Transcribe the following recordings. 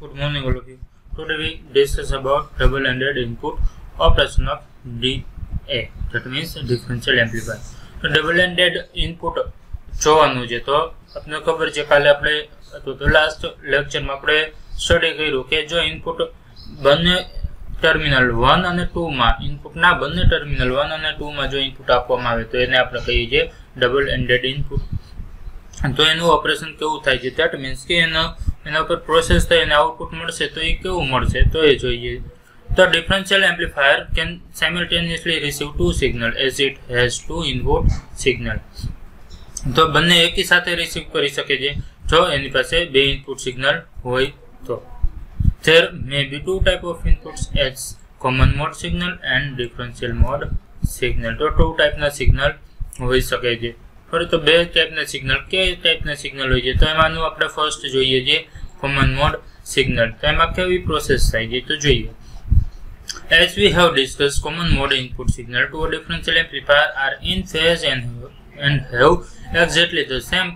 Good morning, all of you. Today we discuss about double-ended input operation of DA, that means differential amplifier. तो double-ended input જોવાનું છે તો આપને ખબર છે કાલે આપણે તો લાસ્ટ લેક્ચરમાં આપણે સ્ટડી કર્યું કે જો ઇનપુટ બંને ટર્મિનલ 1 અને 2 માં ઇનપુટના બંને ટર્મિનલ 1 અને 2 માં જો ઇનપુટ આપવામાં આવે તો એને આપણે કહીએ છીએ ડબલ એન્ડેડ ઇનપુટ. તો એનું ઓપરેશન કેવું થાય છે ધેટ મીન્સ કે એના ઉપર પ્રોસેસ થાય અને આઉટપુટ મળશે તો એ કેવું મળશે તો એ જોઈએ. The differential amplifier can simultaneously receive two signals as it has two input signal. તો બંને એકી સાથે રિસીવ કરી શકે છે જો એની પાસે બે ઇનપુટ સિગ્નલ હોય તો. There may be two type of inputs as common mode signal and differential mode signal. તો two ટાઈપના સિગ્નલ હોઈ શકે છે. તો બે ટાઈપના સિગ્નલ કે ટાઈપના સિગ્નલ હોય છે તો એમાંનું આપણે ફર્સ્ટ જોઈએ છે કોમન મોડ સિગ્નલ. તો એમાં કેવી પ્રોસેસ થાય છે તો જોઈએ. As we have discussed, common mode input signal to a differential amplifier are in phase and have exactly the same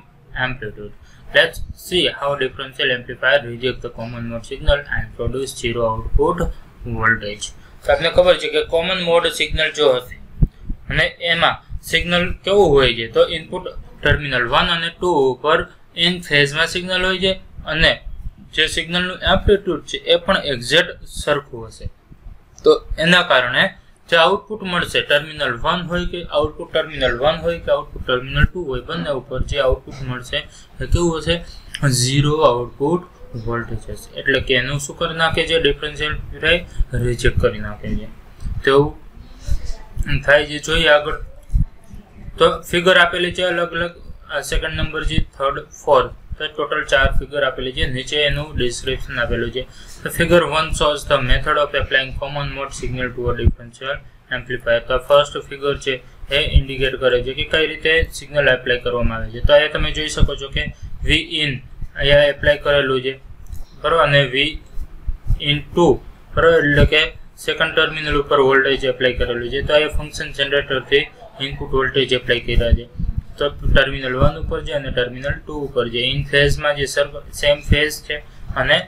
amplitude. Let's see how differential amplifier reject the common mode signal and produce zero output voltage. તો આપને ખબર છે કે common mode signal જો હશે અને એમાં signal કેવું હોય છે તો ઇનપુટ ટર્મિનલ 1 અને 2 ઉપર ઇન ફેઝમાં સિગ્નલ હોય છે અને જે સિગ્નલનું એમ્પ્લિટ્યુડ છે એ પણ એક્ઝેક્ટ સરખું હશે. તો એના કારણે જે આઉટપુટ મળશે ટર્મિનલ 1 હોય કે આઉટપુટ ટર્મિનલ 1 હોય કે આઉટપુટ ટર્મિનલ 2 હોય બંને ઉપર જે આઉટપુટ મળશે એ કેવું હશે ઝીરો આઉટપુટ વોલ્ટેજ હશે. એટલે કે એનું શું કરી નાખે છે ડિફરન્શિયલ રિજેક્ટ કરી નાખે છે. તેવું થાય છે. જોઈએ આગળ તો ફિગર આપેલી છે અલગ અલગ સેકન્ડ નંબર છે થર્ડ ફોર્થ તો ટોટલ 4 ફિગર આપેલી છે. નીચે એનું ડિસ્ક્રિપ્શન આપેલું છે. The figure 1 shows the method of applying common mode signal to a differential amplifier. તો ફર્સ્ટ ફિગર છે એ ઇન્ડિકેટ કરે છે કે કઈ રીતે સિગ્નલ એપ્લાય કરવામાં આવે છે. તો અહીંયા તમે જોઈ શકો છો કે V in અહીંયા એપ્લાય કરેલું છે બરોબર અને V in 2 બરોબર એટલે કે સેકન્ડ ટર્મિનલ ઉપર વોલ્ટેજ એપ્લાય કરેલું છે. તો અહીંયા ફંક્શન જનરેટરથી ઇનપુટ વોલ્ટેજ એપ્લાય કર્યા છે. તો ટર્મિનલ 1 ઉપર છે અને ટર્મિનલ 2 ઉપર છે. ઇન ફેઝમાં જે સેમ ફેઝ છે અને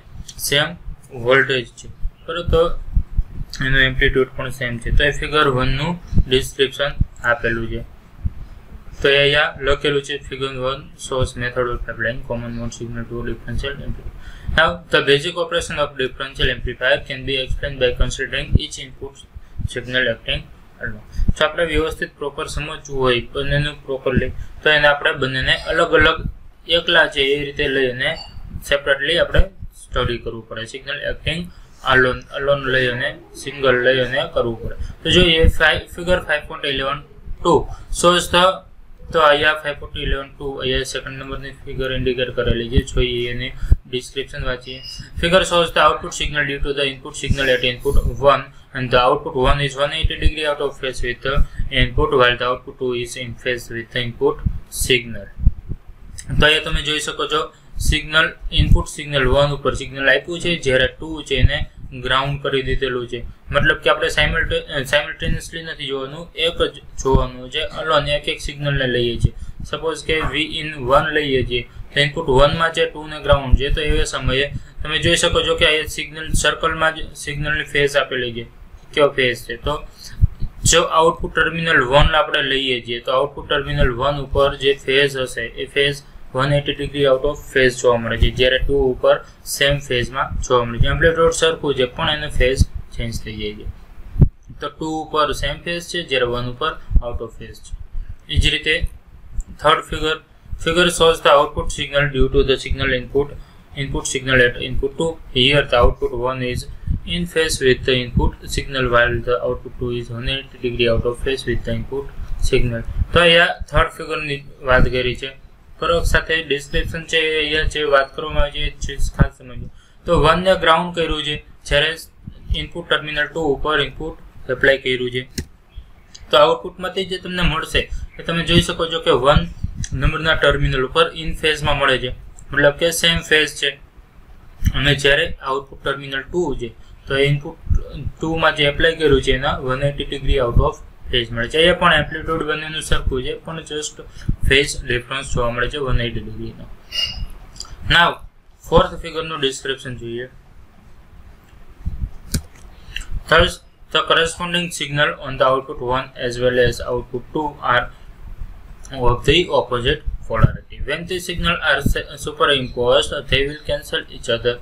સેમ વોલ્ટેજ છે બરાબર. તો એનું એમ્પ્લિટ્યુડ પણ સેમ છે. તો એ ફિગર 1 નું ડિસ્ક્રિપ્શન આપેલું છે. તો અહીંયા લખેલું છે figure 1 shows method of applying common mode signal to differential amplifier. Now the basic operation of differential amplifier can be explained by considering each input signal acting alone. જો આપણે વ્યવસ્થિત પ્રોપર સમજવું હોય બંનેનું પ્રોપરલી તો એને આપણે બંનેને અલગ અલગ એકલા છે એ રીતે લઈ અને સેપરેટલી આપણે સ્ટડી કરવું પડે. સિગ્નલ એક્ટિંગ અલોન લઈ અને સિંગલ લઈ અને કરવું પડે. તો જોઈએ ફિગર 5.11.2 shows the તો અહીંયા 5.11.2 અહીંયા સેકન્ડ નંબરની ફિગર ઇન્ડિકેટ કરેલી છે. જોઈએ એની ડિસ્ક્રિપ્શન વાંચીએ. Figure shows the output signal due to the input signal at input 1 and the output 1 is 180 degree out of phase with the input while the output 2 is in phase with the input signal. તો અહીંયા તમે જોઈ શકો છો signal input signal 1 ઉપર signal આપ્યું છે જ્યારે 2 છે એને ગ્રાઉન્ડ કરી દીધેલું છે. મતલબ કે આપણે સાયમલ્ટેનિયસલી નથી જોવાનું એક જ જોવાનું છે અલોન એક સિગ્નલને લઈએ છીએ. સપોઝ કે V in 1 લઈએ છીએ તો ઇનપુટ 1 માં છે 2 ને ગ્રાઉન્ડ છે તો એ સમયે તમે જોઈ શકો છો કે આ સિગ્નલ સર્કલમાં જ સિગ્નલની ફેઝ આપેલી છે કયો ફેઝ છે. તો જો આઉટપુટ ટર્મિનલ 1 આપણે લઈએ છીએ તો આઉટપુટ ટર્મિનલ 1 ઉપર જે ફેઝ હશે એ phase 180 degree out of phase જોવા મળે છે જ્યારે 2 ઉપર સેમ ફેઝમાં જોવા મળે છે. એમ્પ્લિટ્યુડ સરખું છે પણ એનો ફેઝ ચેન્જ થઈ જાય છે. તો 2 ઉપર સેમ ફેઝ છે જ્યારે 1 ઉપર આઉટ ઓફ ફેઝ છે. એ જ રીતે third figure shows the output signal due to the signal input signal at input 2. Here the output 1 is in phase with the input signal while the output 2 is 180 degree out of phase with the input signal. તો અહીંયા third ફિગરની વાત કરી છે બરોબર સાથે description છે અહીંયા જે વાત કરવામાં આવી છે ખાસ સમજો. તો 1 ને ગ્રાઉન્ડ કર્યું છે જ્યારે ઇનપુટ ટર્મિનલ 2 ઉપર ઇનપુટ એપ્લાય કર્યું છે. તો આઉટપુટમાંથી જે તમને મળશે એ તમે જોઈ શકો છો કે 1 નંબરના ટર્મિનલ ઉપર ઇન ફેઝમાં મળે છે મતલબ કે સેમ ફેઝ છે અને જ્યારે આઉટપુટ ટર્મિનલ 2 છે તો ઇનપુટ 2 માં જે એપ્લાય કર્યું છે એના 180 ડિગ્રી આઉટ ઓફ ફેઝ મળે છે. અહીંયા પણ એમ્પ્લિટ્યુડ બંનેનું સરખું છે પણ જસ્ટ ફેઝ ડિફરન્સ જોવા મળે છે 180 ડિગ્રીનો. નાવ ફોર્થ ફિગરનું ડિસ્ક્રિપ્શન જોઈએ. Thus, the corresponding signal on the output 1 as well as output 2 are of the opposite polarity. When the signals are superimposed, they will cancel each other,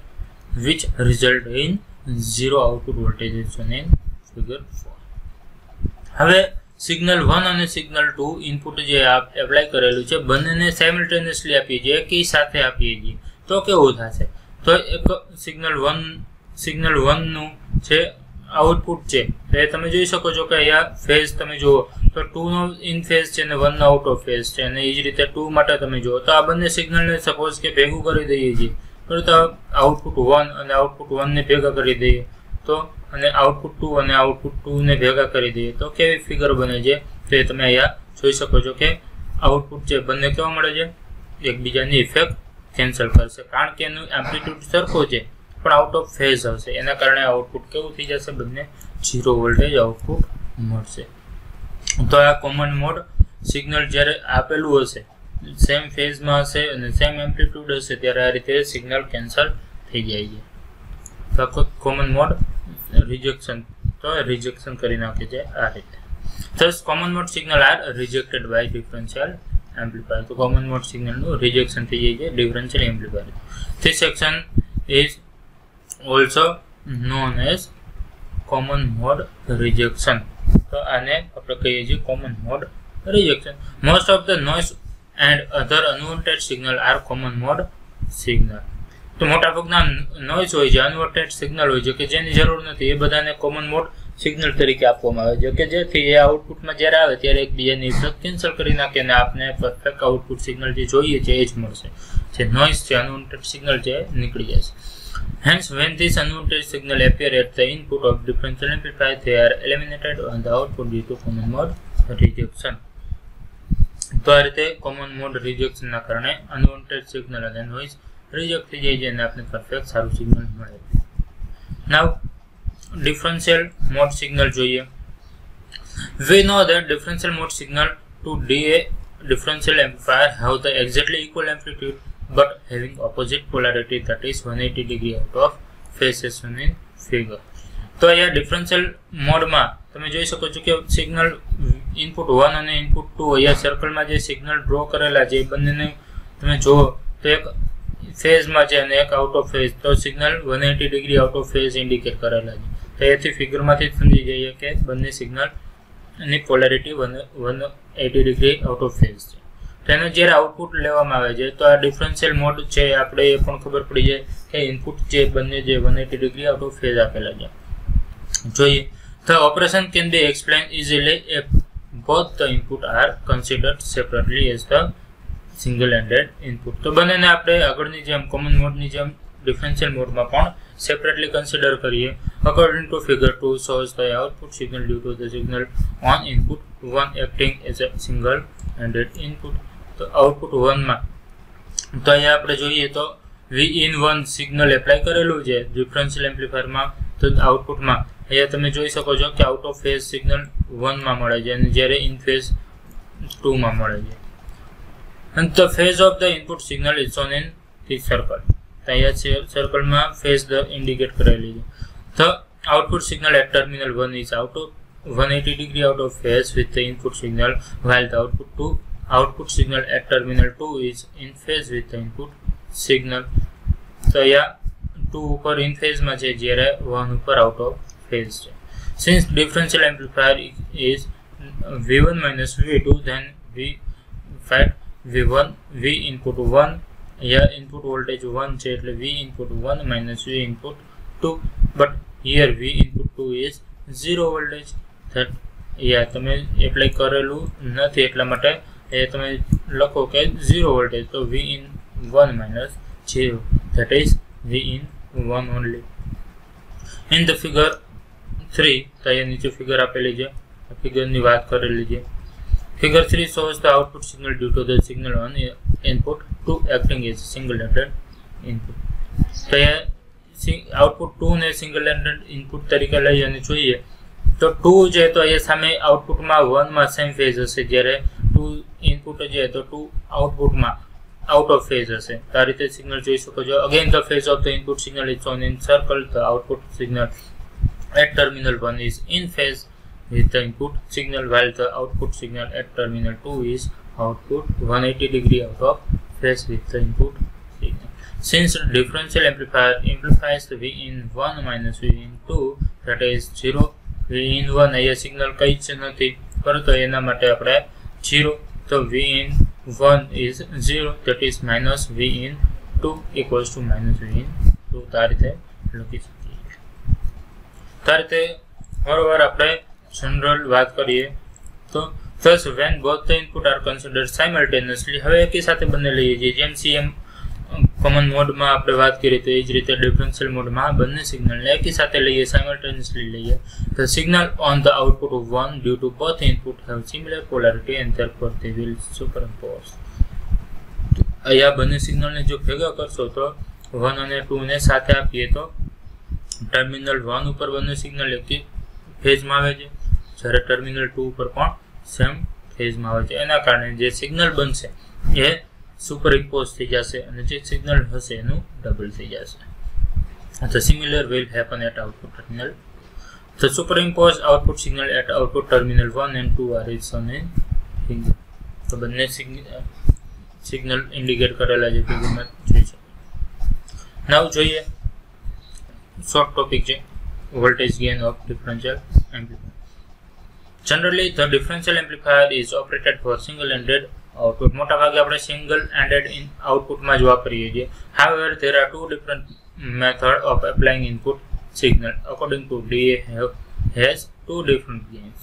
which result in zero output voltage is shown in figure 4. હવે signal 1 અને signal 2 input જે apply કરેલું છે બંનેને simultaneously આપીએ છીએ કે સાથે આપીએ છીએ તો કેવું થશે? તો એક સિગ્નલ 1 નું છે આઉટપુટ છે તો એ તમે જોઈ શકો છો કે અહીંયા ફેઝ તમે જુઓ તો 2 નો ઇન ફેઝ છે અને 1 નો આઉટ ઓફ ફેઝ છે અને એ જ રીતે 2 માટે તમે જુઓ તો આ બંને સિગ્નલને સપોઝ કે ભેગું કરી દઈએ છીએ તો આઉટપુટ 1 અને આઉટપુટ 1 ને ભેગા કરી દઈએ તો અને આઉટપુટ 2 અને આઉટપુટ 2 ને ભેગા કરી દઈએ તો કેવી ફિગર બને છે તો એ તમે અહીંયા જોઈ શકો છો કે આઉટપુટ છે બંને કેવા મળે છે એકબીજાની ઇફેક્ટ કેન્સલ કરશે કારણ કે એનું એમ્પ્લિટ્યુડ સરખો છે પણ આઉટ ઓફ ફેઝ હશે એના કારણે આઉટપુટ કેવું થઈ જશે બંને 0 વોલ્ટેજ આઉટપુટ મળશે. તો આ કોમન મોડ સિગ્નલ જ્યારે આપેલું હશે સેમ ફેઝમાં હશે અને સેમ એમ્પ્લિટ્યુડ હશે ત્યારે આ રીતે સિગ્નલ કેન્સલ થઈ જાય છે. તો કોમન મોડ રિજેક્શન કરી નાખે છે આ રીતે. Thus, common mode signal are rejected by differential amplifier. તો common mode signal નું રિજેક્શન થઈ જાય છે differential amplifier. This section is also known as common mode rejection. તો આને આપણે કહીએ છીએ common mode rejection. Most of the noise and other unwanted signal are common mode signal. તો મોટાભાગના નોઇઝ હોય છે અનવોન્ટેડ સિગ્નલ હોય છે કે જેની જરૂર નથી એ બધાને કોમન મોડ સિગ્નલ તરીકે આપવામાં આવે છે કે જેથી એ આઉટપુટમાં જ્યારે આવે ત્યારે એકબીજાની ઇફેક્ટ કેન્સલ કરી નાખે અને આપને પરફેક્ટ આઉટપુટ સિગ્નલ જે જોઈએ છે એ જ મળશે. જે નોઇઝ છે અનવોન્ટેડ સિગ્નલ છે નીકળી જશે. Hence, when this unwanted signal appear at the input of differential amplifier, they are eliminated on the output due to common mode rejection. તો આ રીતે કોમન મોડ રિજેક્શનના કારણે અનવોન્ટેડ સિગ્નલ અને નોઇઝ રિજેક્ટ થઈ જાય છે અને આપણે પરફેક્ટ સારું સિગ્નલ મળે. નાઉ ડિફરન્શિયલ મોડ સિગ્નલ જોઈએ. We know that differential mode signal to a differential amplifier have the exactly equal amplitude but having opposite polarity, that is 180 degree out of phase as shown in figure. તો અહીંયા differential મોડમાં તમે જોઈ શકો છો કે signal input 1 અને input 2 અહીંયા સર્કલમાં જે સિગ્નલ ડ્રો કરેલા છે એ બંનેને તમે જુઓ તો એક ફેઝમાં છે અને એક આઉટ ઓફ ફેઝ તો signal 180 degree out of phase indicate કરેલા છે. તો એથી ફિગરમાંથી સમજી જઈએ કે બંને સિગ્નલની polarity 180 degree out of phase છે. તો એનું જ્યારે આઉટપુટ લેવામાં આવે છે તો આ ડિફરન્શિયલ મોડ છે આપણે એ પણ ખબર પડી જાય કે ઇનપુટ જે બંને જે 180 ડિગ્રી આઉટ ઓફ ફેઝ આપેલા છે. જોઈએ the operation can be explained easily if both the input are considered separately as the single-ended input. તો બંનેને આપણે આગળની જેમ કોમન મોડની જેમ ડિફરન્શિયલ મોડમાં પણ સેપરેટલી કન્સિડર કરીએ. According to figure 2 shows the output signal due to the signal on input 1 acting as a single-ended input. તો આઉટપુટ 1 માં તો અહીંયા આપણે જોઈએ તો Vin1 સિગ્નલ એપ્લાય કરેલું છે ડિફરન્શિયલ એમ્પ્લીફાયરમાં તો આઉટપુટમાં અહીંયા તમે જોઈ શકો છો કે આઉટ ઓફ ફેઝ સિગ્નલ 1 માં મળે છે અને જ્યારે ઇન ફેઝ 2 માં મળે છે. And the phase of the input signal is shown in the circle. તો અહીંયા સર્કલમાં ફેઝ ઇન્ડિકેટ કરેલી છે. The output signal at terminal 1 is out of 180 degree out of phase with the input signal, while the output signal at terminal 2 is in phase with the input signal. તો અહીંયા 2 ઉપર in phase માં છે જ્યારે 1 ઉપર out of phase છે. Since differential amplifier is V1 minus V2, then we find V input 1 here input voltage 1 છે એટલે V input 1 minus V input 2, but here V input 2 is 0 voltage that તમે apply કરેલું નથી એટલા માટે એ તમે લખો કે 0 voltage તો V in 1 minus 0, that is V in 1 only. In the figure 3 તો અહીંયા નીચે ફિગર આપેલી છે ફિગરની વાત કરેલી છે. Figure 3 shows the output signal due to the signal on input 2 acting as a single-ended input. તો અહીંયા આઉટપુટ 2 ને સિંગલ-એન્ડેડ ઇનપુટ તરીકે લઈ અને જોઈએ તો 2 છે તો અહીંયા સામે આઉટપુટમાં 1 માં સેમ ફેઝ હશે જ્યારે 2 ઇનપુટ છે તો 2 આઉટપુટમાં આઉટ ઓફ ફેઝ હશે. તો આ રીતે સિગ્નલ જોઈ શકો છો. Again the phase of the input signal is shown in circle. The output signal at terminal 1 is in phase with the input signal, while the output signal at terminal 2 is output 180 degree out of phase with the input signal. Since differential amplifier amplifies the Vin1 minus Vin2, that is 0, Vin1 અહીંયા signal કઈ જ નથી, પરંતુ એના માટે આપણે 0, તો Vin1 is 0, that is minus Vin2 equals to minus Vin2. તો આ રીતે લખી શકીએ. તો આ રીતે વારંવાર આપણે જનરલ વાત કરીએ તો thus when both the input are considered simultaneously, હવે એકી સાથે બંને લઈએ છીએ, જેમ CM કોમન મોડમાં આપણે વાત કરી તો એ જ રીતે ડિફરન્શિયલ મોડમાં બંને સિગ્નલને એકી સાથે લઈએ, સાયમલ્ટેનિયસલી લઈએ. The signal on the output of 1 due to both input have similar polarity and therefore they will superimpose. અહીંયા બંને સિગ્નલને જો ભેગા કરશો તો 1 અને 2 ને સાથે આપીએ તો ટર્મિનલ 1 ઉપર બંને સિગ્નલ એકી ફેઝમાં આવે છે, જ્યારે ટર્મિનલ 2 ઉપર પણ સેમ ફેઝમાં આવે છે. એના કારણે જે સિગ્નલ બનશે એ સુપરઇમ્પોઝ થઈ જશે અને જે સિગ્નલ હશે એનું ડબલ થઈ જશે. The similar will happen at output terminal. The superimposed output signal at output terminal 1 and 2 are shown in figure. તો બંને સિગ્નલ ઇન્ડિકેટ કરેલા છે ફિગરમાં જોઈ શકો. નાવ જોઈએ શોર્ટ ટોપિક છે voltage gain of differential amplifier. Generally, the differential amplifier is operated for single-ended output. મોટા ભાગે આપણે single-ended outputમાં જ વાપરીએ છીએ. However, there are two different methods of applying input signal. According to DA has two different gains: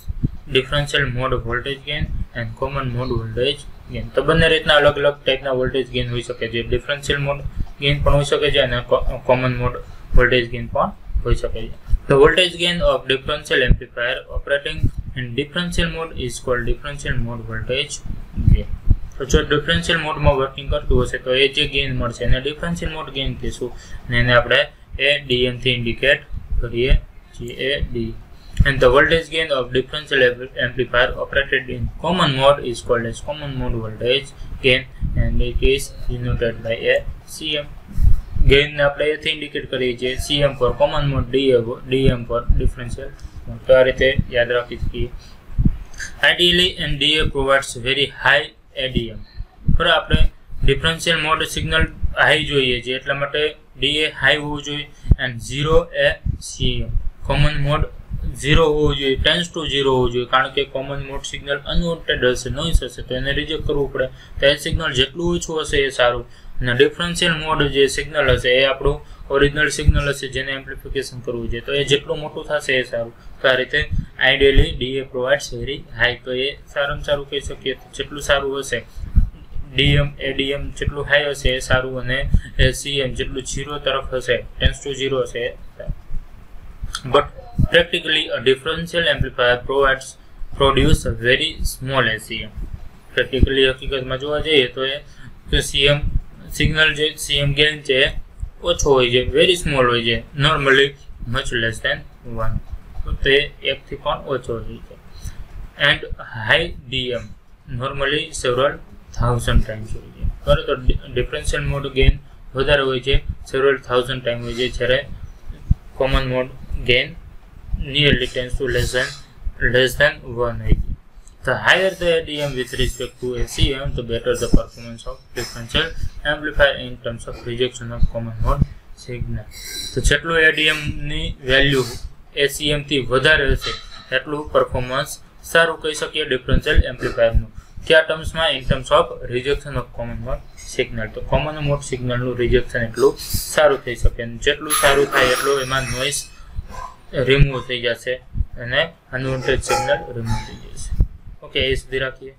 differential mode voltage gain and common mode voltage gain. તો બંને રીતના અલગ અલગ ટાઈપના વોલ્ટેજ ગેઇન હોઈ શકે છે. ડિફરન્શિયલ મોડ ગેઇન પણ હોઈ શકે છે અને કોમન મોડ વોલ્ટેજ ગેઇન પણ હોઈ શકે છે. The voltage gain of differential amplifier operating in differential mode is called differential mode voltage gain. તો જો ડિફરન્શિયલ મોડમાં વર્કિંગ કરતું હશે તો એ જે ગેઇન મળશે એને ડિફરન્શિયલ મોડ ગેઇન કહીશું અને એને આપણે ADM થી ઇન્ડિકેટ કરીએ છીએ, AD. And the voltage gain of differential amplifier operated in common mode is called as common mode voltage gain and it is denoted by a CM. Gain ને આપણે એથી ઇન્ડિકેટ કરીએ છીએ, CM for common mode, DM for differential mode. તો આ રીતે યાદ રાખી શકીએ. Ideally, DA provides very high ADM. બરાબર, આપણે ડિફરન્શિયલ મોડ સિગ્નલ હાઈ જોઈએ છે એટલા માટે DA હાઈ હોવું જોઈએ and 0 A CM. Common mode 0 હોવું જોઈએ, ટેન્સ ટુ 0 હોવું જોઈએ, કારણ કે કોમન મોડ સિગ્નલ અનવોન્ટેડ હશે, નોઇઝ હશે તો એને રિજેક્ટ કરવું પડે. તો એ સિગ્નલ જેટલું ઓછું હશે એ સારું. અને ડિફરન્શિયલ મોડ જે સિગ્નલ હશે એ આપણું ઓરિજિનલ સિગ્નલ હશે જેને એમ્પ્લિફિકેશન કરવું છે, તો એ જેટલું મોટું થશે એ સારું. તો આ રીતે ideally DA provides very high. તો એ સારામાં સારું કહી શકીએ, જેટલું સારું હશે ADM જેટલું હાઈ હશે એ સારું અને CM જેટલું 0 તરફ હશે, ટેન્સ ટુ 0 હશે. But practically a differential amplifier produce a very small ACM. Practically હકીકતમાં જોવા જઈએ તો એ CM સિગ્નલ જે CM ગેઇન છે ઓછો હોય છે, વેરી સ્મોલ હોય છે, નોર્મલી મચ લેસ ધેન 1. તો તે 1 થી પણ ઓછો હોય છે. And high DM normally several 1000 times હોય છે. બરાબર, તો ડિફરન્શિયલ મોડ ગેઇન વધારે હોય છે, સેવરલ 1000 ટાઈમ હોય છે, જ્યારે common mode gain nearly tends to less than 1 હોય છે. The higher the ADM with respect to ACM, the better the performance of differential amplifier in terms of rejection of common mode signal. તો જેટલું ADM ની value ACM થી વધારે હશે એટલું performance સારું કહી શકીએ ડિફરન્શિયલ એમ્પ્લીફાયરનું. કયા ટર્મ્સમાં? In terms of rejection of common mode signal. તો કોમન મોડ સિગ્નલનું રિજેક્શન એટલું સારું થઈ શકે, જેટલું સારું થાય એટલું એમાં નોઇઝ રિમૂવ થઈ જશે અને અનવોન્ટેડ સિગ્નલ રિમૂવ થઈ જશે. ઓકે, એ સુધી રાખીએ.